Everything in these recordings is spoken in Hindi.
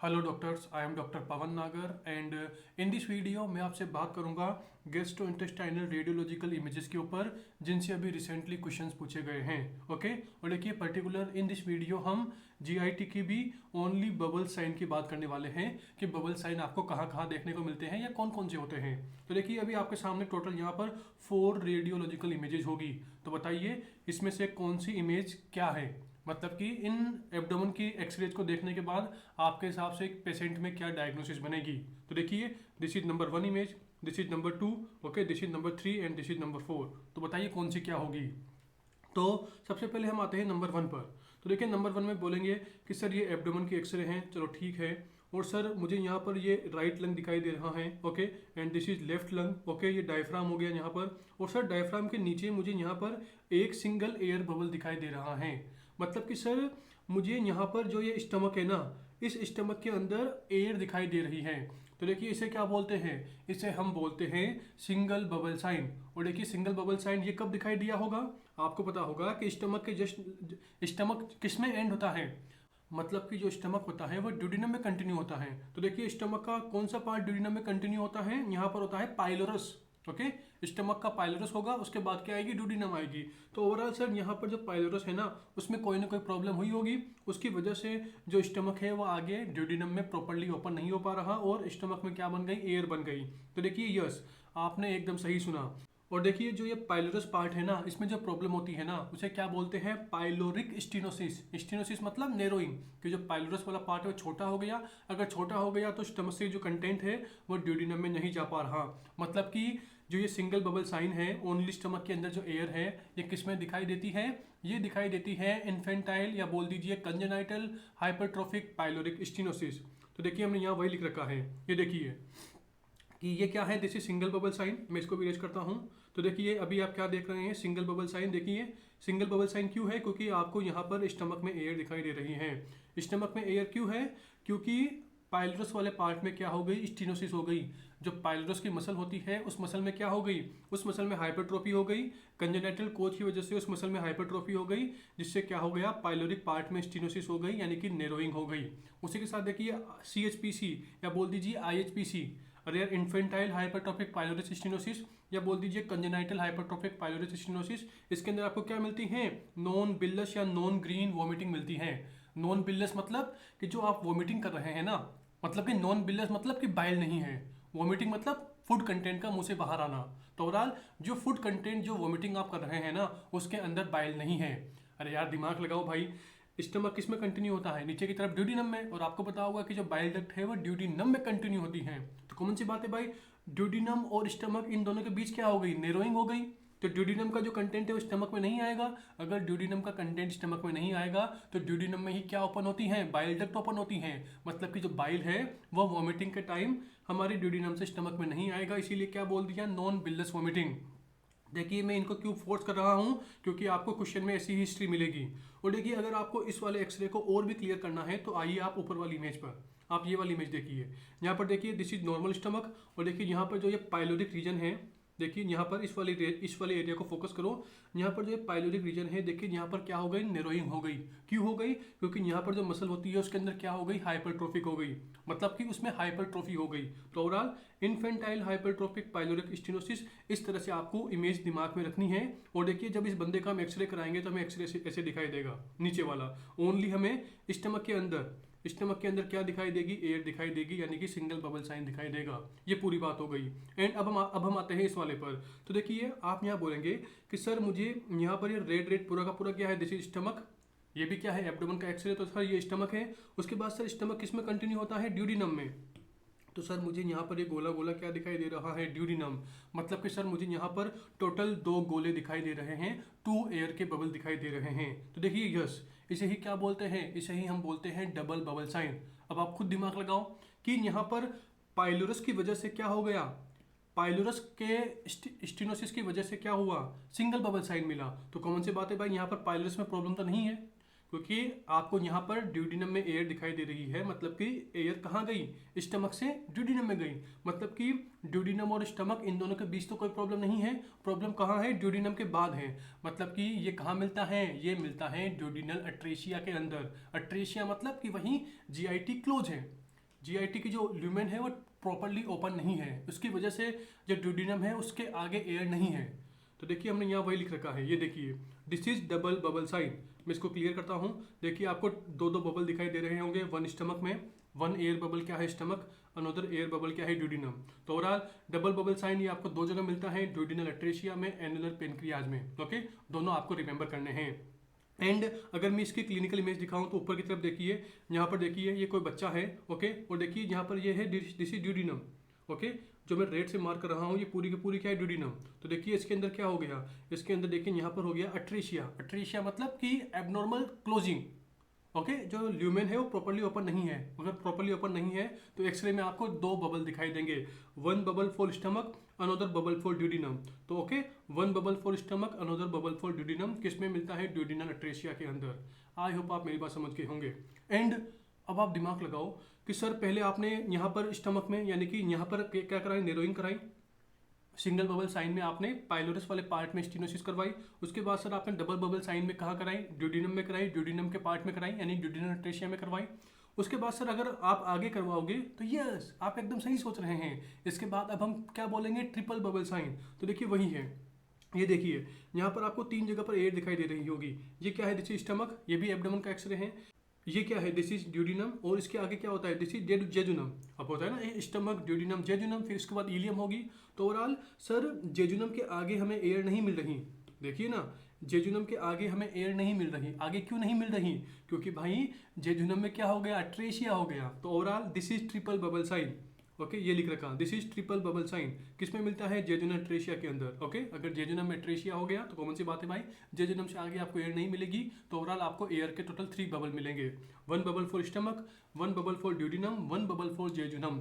Hello doctors, I am doctor Pavan Nagar and in this video मैं आपसे बात करूंगा गैस्ट्रोइंटेस्टाइनल रेडियोलॉजिकल इमेजेस के ऊपर जिनसे अभी रिसेंटली क्वेश्चंस पूछे गए हैं। ओके, और देखिए पर्टिकुलर इन दिस वीडियो हम जीआईटी की भी ओनली बबल साइन की बात करने वाले हैं कि बबल साइन आपको कहाँ कहाँ देखने को मिलते हैं या कौन कौन से होते हैं। तो देखिए अभी आपके सामने टोटल यहाँ पर 4 रेडियोलॉजिकल इमेजेस होगी। तो बताइए इसमें से कौन सी इमेज क्या है, मतलब कि इन एब्डोमेन की एक्सरेज को देखने के बाद आपके हिसाब से एक पेशेंट में क्या डायग्नोसिस बनेगी। तो देखिए this is number 1 image, this is number 2, okay, this is number 3 and this is number 4। तो बताइए कौन सी क्या होगी। तो सबसे पहले हम आते हैं नंबर 1 पर। तो देखिए नंबर 1 में बोलेंगे कि सर ये एब्डोमेन की एक्सरे हैं, चलो ठीक है। और सर मुझे यहाँ पर ये राइट लंग दिखाई दे रहा है, okay, and this is left lung, okay, ये डायफ्राम हो गया यहाँ पर। और सर डायफ्राम के नीचे मुझे यहाँ पर एक सिंगल एयर बबल दिखाई दे रहा है। मतलब कि सर मुझे यहाँ पर जो ये स्टमक है ना, इस स्टमक के अंदर एयर दिखाई दे रही है। तो देखिए इसे क्या बोलते हैं, इसे हम बोलते हैं सिंगल बबल साइन। और देखिए सिंगल बबल साइन ये कब दिखाई दिया होगा, आपको पता होगा कि स्टमक के जस्ट स्टमक किस में एंड होता है, मतलब कि जो स्टमक होता है वो ड्यूडिनम में कंटिन्यू होता है। तो देखिए स्टमक का कौन सा पार्ट ड्यूडिनम में कंटिन्यू होता है, यहाँ पर होता है पाइलोरस। ओके, स्टमक का पाइलोरस होगा, उसके बाद क्या आएगी, ड्यूडिनम आएगी। तो ओवरऑल सर यहाँ पर जो पाइलोरस है ना, उसमें कोई ना कोई प्रॉब्लम हुई होगी, उसकी वजह से जो स्टमक है वो आगे ड्यूडिनम में प्रॉपरली ओपन नहीं हो पा रहा और स्टमक में क्या बन गई, एयर बन गई। तो देखिए यस, आपने एकदम सही सुना। और देखिए जो ये पाइलोरस पार्ट है ना, इसमें जो प्रॉब्लम होती है ना, उसे क्या बोलते हैं, पाइलोरिक स्टीनोसिस। स्टीनोसिस मतलब नैरोइंग, कि जो पाइलोरस वाला पार्ट है वो छोटा हो गया। अगर छोटा हो गया तो स्टमक से जो कंटेंट है वो ड्यूडिनम में नहीं जा पा रहा। मतलब कि जो ये सिंगल बबल साइन है, ओनली स्टमक के अंदर जो एयर है, ये किस में दिखाई देती है, ये दिखाई देती है इन्फेंटाइल या बोल दीजिए कंजेनाइटल हाइपरट्रोफिक पाइलोरिक स्टीनोसिस। तो देखिए हमने यहाँ वही लिख रखा है, ये देखिए कि ये क्या है, this is single bubble sign. मैं इसको भी रेज करता हूँ। तो देखिए अभी आप क्या देख रहे हैं, सिंगल बबल साइन। देखिए सिंगल बबल साइन क्यों है, क्योंकि आपको यहाँ पर स्टमक में एयर दिखाई दे रही है। स्टमक में एयर क्यों है, क्योंकि पाइलोरस वाले पार्ट में क्या हो गई, स्टीनोसिस हो गई। जो पाइलोरस की मसल होती है उस मसल में क्या हो गई, उस मसल में हाइपरट्रोफी हो गई। कंजेनाइटल कोच की वजह से उस मसल में हाइपरट्रोफी हो गई, जिससे क्या हो गया, पाइलोरिक पार्ट में स्टीनोसिस हो गई, यानी कि नैरोइंग हो गई। उसी के साथ देखिए CHPC या बोल दीजिए IHPC, rare infantile hypertrophic pyloric stenosis, या बोल दीजिए कंजेनाइटल हाइपरट्रोफिक पाइलोरिक स्टीनोसिस। इसके अंदर आपको क्या मिलती है, नॉन बिलस या नॉन ग्रीन वॉमिटिंग मिलती है। नॉन बिलस मतलब कि जो आप वॉमिटिंग कर रहे हैं ना, मतलब कि नॉन बिलस मतलब कि बाइल नहीं है, वॉमिटिंग मतलब फूड कंटेंट का मुंह से बाहर आना। तो ओवरऑल जो फूड कंटेंट जो वॉमिटिंग आप कर रहे हैं ना, उसके अंदर बाइल नहीं है। अरे यार दिमाग लगाओ भाई, स्टमक किस में कंटिन्यू होता है, नीचे की तरफ ड्यूडिनम में, और आपको पता होगा कि जो बाइल डक्ट है वो ड्यूडिनम में कंटिन्यू होती है। तो कौन सी बात है भाई, ड्यूडिनम और स्टमक इन दोनों के बीच क्या हो गई, नैरोइंग हो गई। तो ड्यूडिनम का जो कंटेंट है वो स्टमक में नहीं आएगा। अगर ड्यूडिनम का कंटेंट स्टमक में नहीं आएगा तो ड्यूडिनम में ही क्या ओपन होती हैं, बाइल डक्ट ओपन होती हैं। मतलब कि जो बाइल है वो वॉमिटिंग के टाइम हमारी ड्यूडिनम से स्टमक में नहीं आएगा, इसीलिए क्या बोल दिया, नॉन बिलस वॉमिटिंग। देखिए मैं इनको क्यों फोर्स कर रहा हूँ, क्योंकि आपको क्वेश्चन में ऐसी हिस्ट्री मिलेगी। और देखिए अगर आपको इस वाले एक्सरे को और भी क्लियर करना है तो आइए आप ऊपर वाली इमेज पर, आप ये वाली इमेज देखिए। यहाँ पर देखिए दिस इज नॉर्मल स्टमक, और देखिए यहाँ पर जो ये पाइलोरिक रीजन है, देखिए यहाँ पर इस वाले एरिया को फोकस करो। यहाँ पर जो ये पाइलोरिक रीजन है, देखिए यहाँ पर क्या हो गई, नैरोइंग हो गई। क्यों हो गई, क्योंकि यहाँ पर जो मसल होती है उसके अंदर क्या हो गई, हाइपरट्रोफिक हो गई, मतलब कि उसमें हाइपरट्रोफी हो गई। तो overall infantile hypertrophic pyloric stenosis, इस तरह से आपको इमेज दिमाग में रखनी है। और देखिए जब इस बंदे का हम एक्सरे कराएंगे तो हमें एक्सरे ऐसे दिखाई देगा, नीचे वाला ओनली हमें स्टमक के अंदर क्या दिखाई देगी, एयर दिखाई देगी, यानी कि सिंगल बबल साइन दिखाई देगा। ये पूरी बात हो गई। एंड अब हम आते हैं इस वाले पर। तो देखिए आप यहाँ बोलेंगे कि सर मुझे यहाँ पर ये रेड रेड पूरा का पूरा क्या है, दिस इज स्टमक, ये भी क्या है, एब्डोमेन का एक्सरे। तो सर ये स्टमक है। उसके बाद सर स्टमक किस में कंटिन्यू होता है, ड्यूडिनम में। तो सर मुझे यहाँ पर ये गोला गोला क्या दिखाई दे रहा है, ड्यूडिनम। मतलब कि सर मुझे यहाँ पर टोटल 2 गोले दिखाई दे रहे हैं, 2 एयर के बबल दिखाई दे रहे हैं। तो देखिए यस, इसे ही क्या बोलते हैं, इसे ही हम बोलते हैं डबल बबल साइन। अब आप खुद दिमाग लगाओ कि यहाँ पर पाइलोरस की वजह से क्या हो गया, पाइलोरस के स्टीनोसिस की वजह से क्या हुआ, सिंगल बबल साइन मिला। तो कौन सी बात है भाई, यहाँ पर पाइलोरस में प्रॉब्लम तो नहीं है, क्योंकि आपको यहाँ पर ड्यूडिनम में एयर दिखाई दे रही है। मतलब कि एयर कहाँ गई, स्टमक से ड्यूडिनम में गई। मतलब कि ड्यूडिनम और स्टमक इन दोनों के बीच तो कोई प्रॉब्लम नहीं है, प्रॉब्लम कहाँ है, ड्यूडिनम के बाद है। मतलब कि ये कहाँ मिलता है, ये मिलता है ड्यूडिनल अट्रेशिया के अंदर। अट्रेशिया मतलब कि वहीं GIT क्लोज है। GIT की जो ल्यूमेन है वो प्रॉपरली ओपन नहीं है, उसकी वजह से जो ड्यूडिनम है उसके आगे एयर नहीं है। तो देखिए हमने यहाँ वही लिख रखा है, ये देखिए this is double bubble sign. मैं इसको क्लियर करता हूँ। देखिए आपको दो दो बबल दिखाई दे रहे होंगे, वन स्टमक में, वन एयर बबल क्या है स्टमक, अनदर एयर बबल क्या है ड्यूडिनम। तो ओवरऑल डबल बबल साइन ये आपको दो जगह मिलता है, ड्यूडिनल अट्रेशिया में, एनुलर पेनक्रियाज में। ओके, दोनों आपको रिमेंबर करने हैं। एंड अगर मैं इसकी क्लिनिकल इमेज दिखाऊं तो ऊपर की तरफ देखिए, यहाँ पर देखिए ये कोई बच्चा है। ओके, और देखिए यहाँ पर ये है दिस इज ड्यूडिनम। ओके, जो मैं रेड से मार्क कर रहा हूँ ये पूरी की पूरी क्या है ड्यूडिनम। तो देखिए इसके अंदर क्या हो गया, इसके अंदर देखिए यहाँ पर हो गया अट्रेशिया। अट्रेशिया मतलब कि एबनॉर्मल क्लोजिंग। ओके, जो ल्यूमेन है वो प्रॉपर्ली ओपन नहीं है। अगर प्रॉपर्ली ओपन नहीं है तो एक्सरे में आपको दो बबल दिखाई देंगे, one bubble for stomach, another bubble for duodenum. तो okay, one bubble for stomach, another bubble for duodenum किस में मिलता है, ड्यूडिनल अट्रेशिया के अंदर। आई होप आप मेरी बात समझ के होंगे। एंड अब आप दिमाग लगाओ कि सर पहले आपने यहाँ पर स्टमक में यानी कि यहाँ पर क्या कराई, नेरोइंग कराई, सिंगल बबल साइन में आपने पाइलोरस वाले पार्ट में स्टीनोसिस करवाई। उसके बाद सर आपने डबल बबल साइन में कहाँ कराई, ड्यूडिनम में कराई, ड्यूडिनम के पार्ट में कराई यानी ड्यूडिनल अट्रेशिया में करवाई। उसके बाद सर अगर आप आगे करवाओगे तो यस आप एकदम सही सोच रहे हैं। इसके बाद अब हम क्या बोलेंगे, ट्रिपल बबल साइन। तो देखिए वही है, ये देखिए यहाँ पर आपको तीन जगह पर एयर दिखाई दे रही होगी। ये क्या है, दिस इज स्टमक, ये भी एब्डोमेन का एक्सरे है। ये क्या है, दिस इज ड्यूडिनम, और इसके आगे क्या होता है, दिस इज जेजुनम। अब होता है ना स्टमक, ड्यूडिनम, जेजुनम, फिर इसके बाद इलियम होगी। तो ओवरऑल सर जेजुनम के आगे हमें एयर नहीं मिल रही। देखिए ना, जेजुनम के आगे हमें एयर नहीं मिल रही। आगे क्यों नहीं मिल रही, क्योंकि भाई जेजुनम में क्या हो गया, अट्रेशिया हो गया। तो overall this is triple bubble sign. Okay, ये लिख रखा, this is triple bubble sign किस में मिलता है, जेजुनल अट्रेशिया के अंदर। ओके, अगर जेजुनम में अट्रेशिया हो गया तो कॉमन सी बात है भाई, जेजुनम से आगे आपको एयर नहीं मिलेगी। तो ओवरऑल आपको एयर के टोटल 3 बबल मिलेंगे, one bubble for stomach, one bubble for duodenum, one bubble for jejunum.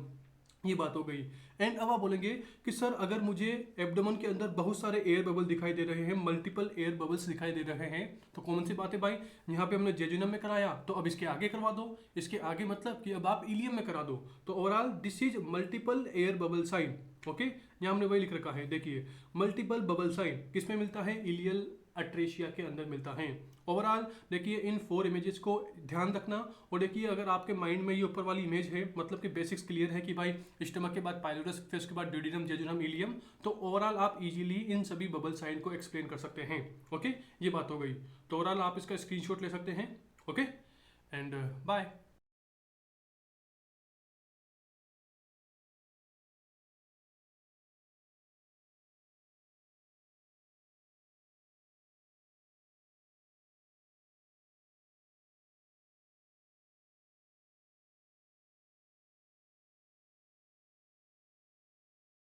ये बात हो गई। एंड अब आप बोलेंगे कि सर अगर मुझे एब्डोमेन के अंदर बहुत सारे एयर बबल दिखाई दे रहे हैं, मल्टीपल एयर बबल्स दिखाई दे रहे हैं, तो कौन सी बात है भाई, यहाँ पे हमने जेजुनम में कराया तो अब इसके आगे करवा दो। इसके आगे मतलब कि अब आप इलियम में करा दो। तो overall this is multiple air bubble sign. Okay, यहाँ हमने वही लिख रखा है, देखिए मल्टीपल बबल साइन किस में मिलता है, इलियल अट्रेशिया के अंदर मिलता है। ओवरऑल देखिए इन 4 इमेजेस को ध्यान रखना। और देखिए अगर आपके माइंड में ये ऊपर वाली इमेज है, मतलब कि बेसिक्स क्लियर है कि भाई स्टमक के बाद पाइलोरस, फिर उसके बाद ड्यूडिनम, जेजुनम, इलियम, तो ओवरऑल आप इजीली इन सभी बबल साइन को एक्सप्लेन कर सकते हैं। ओके, ये बात हो गई। तो ओवरऑल आप इसका स्क्रीनशॉट ले सकते हैं। Okay, and bye.